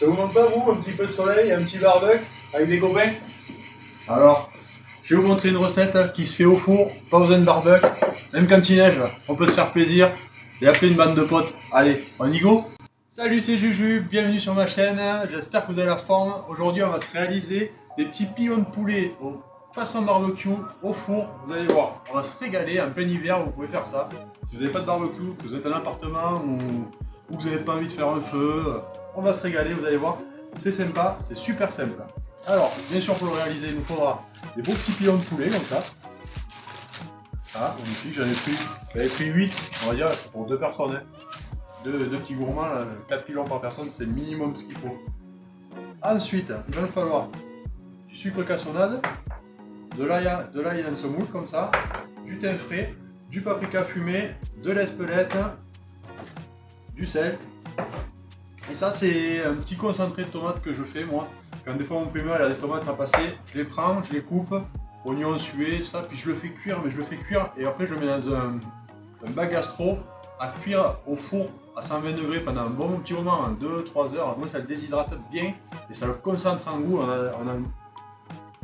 Ça vous manque pas, vous, un petit peu de soleil, un petit barbecue avec des copains? Alors, je vais vous montrer une recette qui se fait au four, pas besoin de barbecue, même quand il neige, on peut se faire plaisir et appeler une bande de potes. Allez, on y go? Salut, c'est Juju, bienvenue sur ma chaîne, j'espère que vous avez la forme. Aujourd'hui, on va se réaliser des petits pilons de poulet façon barbecue au four. Vous allez voir, on va se régaler en plein hiver, vous pouvez faire ça. Si vous n'avez pas de barbecue, que vous êtes en appartement ou que vous n'avez pas envie de faire un feu, on va se régaler, vous allez voir, c'est sympa, c'est super simple. Alors, bien sûr, pour le réaliser, il nous faudra des beaux petits pilons de poulet comme ça. Ah, magnifique, j'avais pris 8, on va dire, c'est pour 2 personnes. Deux petits gourmands, 4 pilons par personne, c'est le minimum ce qu'il faut. Ensuite, il va nous falloir du sucre cassonade, de l'ail en semoule comme ça, du thym frais, du paprika fumé, de l'espelette, du sel. Et ça, c'est un petit concentré de tomates que je fais moi. Quand des fois mon primeur il a des tomates à passer, je les prends, je les coupe, oignons sués, ça, puis je le fais cuire, mais je le fais cuire et après je le mets dans un bac gastro à cuire au four à 120 degrés pendant un bon petit moment, 2-3 heures. Moi ça le déshydrate bien et ça le concentre en goût. On a un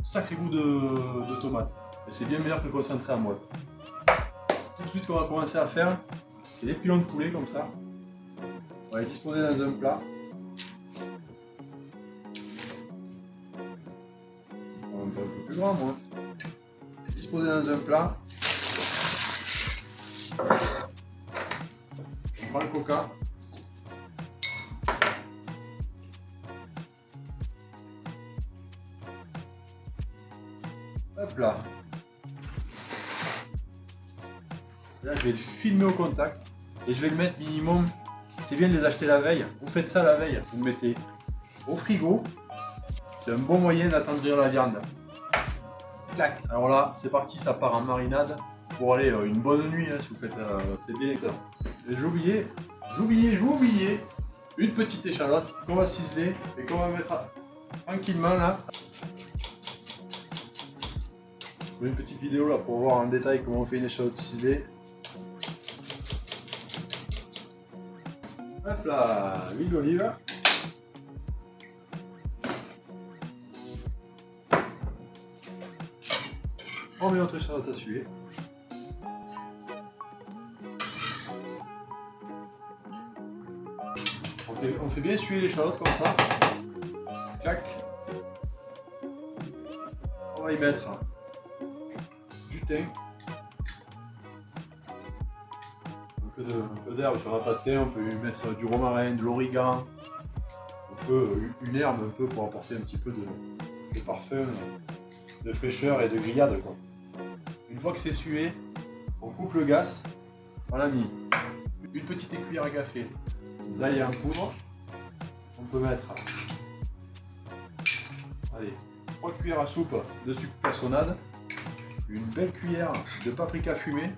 sacré goût de tomate. Et c'est bien meilleur que le concentré en mode. Tout de suite, ce qu'on va commencer à faire, c'est les pilons de poulet comme ça. On va les disposer dans un plat. Un peu plus grand, moi. Disposer dans un plat. On prend le coca. Hop là. Là, je vais le filmer au contact et je vais le mettre minimum. C'est bien de les acheter la veille. Vous faites ça la veille, vous le mettez au frigo. C'est un bon moyen d'attendrir la viande. Clac. Alors là, c'est parti, ça part en marinade pour aller une bonne nuit hein, si vous faites. C'est bien. Et j'oubliais une petite échalote qu'on va ciseler et qu'on va mettre tranquillement là. Une petite vidéo là pour voir en détail comment on fait une échalote ciselée. Hop là, l'huile d'olive. On met notre échalote à suer. On fait bien suer l'échalote comme ça. Clac. On va y mettre du thym. Un peu d'herbe, si on n'a pas de thym, on peut y mettre du romarin, de l'origan. On peut une herbe un peu pour apporter un petit peu de parfum, de fraîcheur et de grillade quoi. Une fois que c'est sué, on coupe le gaz. On a mis une petite cuillère à café d'ail en poudre. On peut mettre 3 cuillères à soupe de sucre cassonade, une belle cuillère de paprika fumé,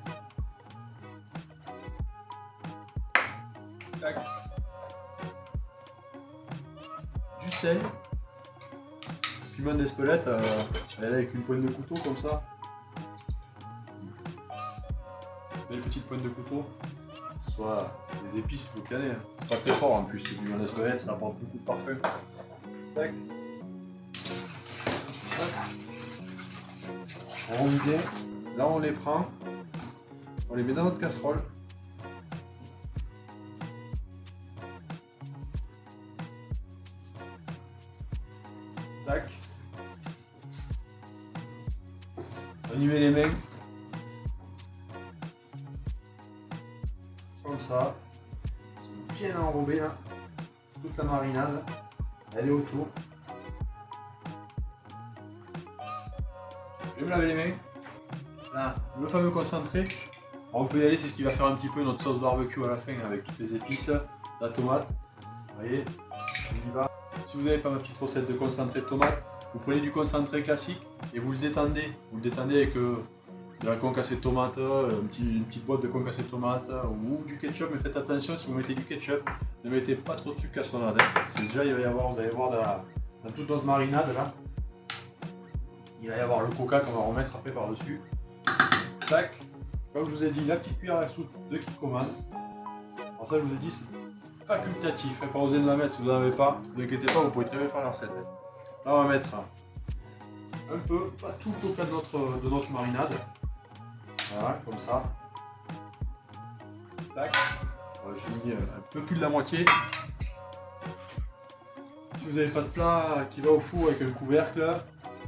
tac, du sel, piment d'Espelette, avec une pointe de couteau comme ça. Belle petite pointe de couteau, soit des épices, vous connaissez, hein. C'est pas très fort en plus, c'est du piment d'Espelette, ça apporte beaucoup de parfum. Tac. On remet bien, là on les prend, on les met dans notre casserole. Tac. On y met les mains. Comme ça. Bien enrobé là. Toute la marinade. Elle est autour. Je vais me laver les mains. Là, le fameux concentré. On peut y aller, c'est ce qui va faire un petit peu notre sauce barbecue à la fin avec toutes les épices, la tomate. Vous voyez, on y va. Si vous n'avez pas ma petite recette de concentré de tomate, vous prenez du concentré classique et vous le détendez. Vous le détendez avec de la concassée de tomate, une petite boîte de concassée de tomate ou du ketchup. Mais faites attention, si vous mettez du ketchup, ne mettez pas trop de sucre cassonade. C'est déjà, il va y avoir, vous allez voir dans toute notre marinade là. Il va y avoir le coca qu'on va remettre après par-dessus. Tac. Comme je vous ai dit, la petite cuillère à soupe de Kikkoman. Alors ça, je vous ai dit, facultatif, hein, pas besoin de la mettre si vous n'en avez pas. Ne vous inquiétez pas, vous pouvez très bien faire la recette. Hein. Là, on va mettre un peu, pas tout au cas de notre marinade. Voilà, comme ça. Tac. J'ai mis un peu plus de la moitié. Si vous n'avez pas de plat qui va au four avec un couvercle,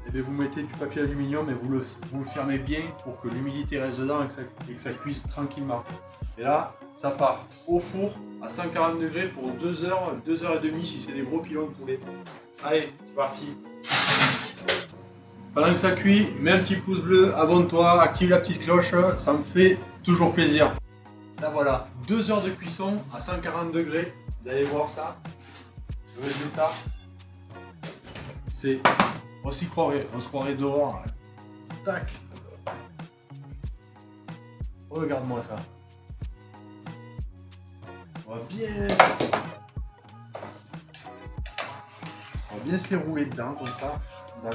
et bien vous mettez du papier aluminium et vous le fermez bien pour que l'humidité reste dedans et que ça cuise tranquillement. Et là, ça part au four à 140 degrés pour 2 heures, 2 heures et demie si c'est des gros pilons de poulet. Allez, c'est parti. Pendant que ça cuit, mets un petit pouce bleu, abonne-toi, active la petite cloche, ça me fait toujours plaisir. Là voilà, 2 heures de cuisson à 140 degrés, vous allez voir ça. Le résultat, c'est, on se croirait dehors. Tac. Regarde-moi ça. On va bien se les rouler dedans comme ça. Dans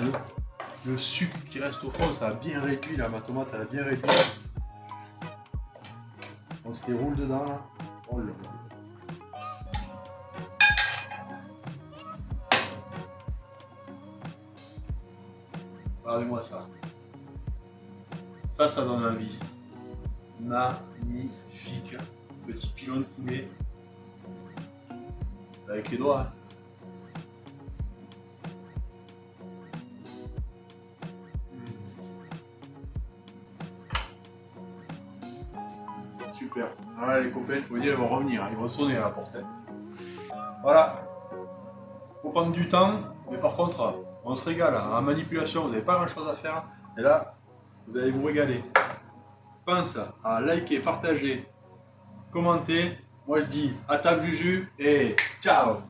le sucre qui reste au fond, ça a bien réduit là, ma tomate elle a bien réduit. On se les roule dedans là. Oh là là. Regardez-moi ça. Ça donne envie. Magnifique. Petit pilon de poulet. Avec les doigts. Hein. Super. Voilà les copains, je vous dis, ils vont revenir, ils vont sonner à la porte. Voilà. Faut prendre du temps, mais par contre, on se régale. En manipulation, vous n'avez pas grand chose à faire. Et là, vous allez vous régaler. Pense à liker, partager, commenter. Moi je dis à table Juju et ciao!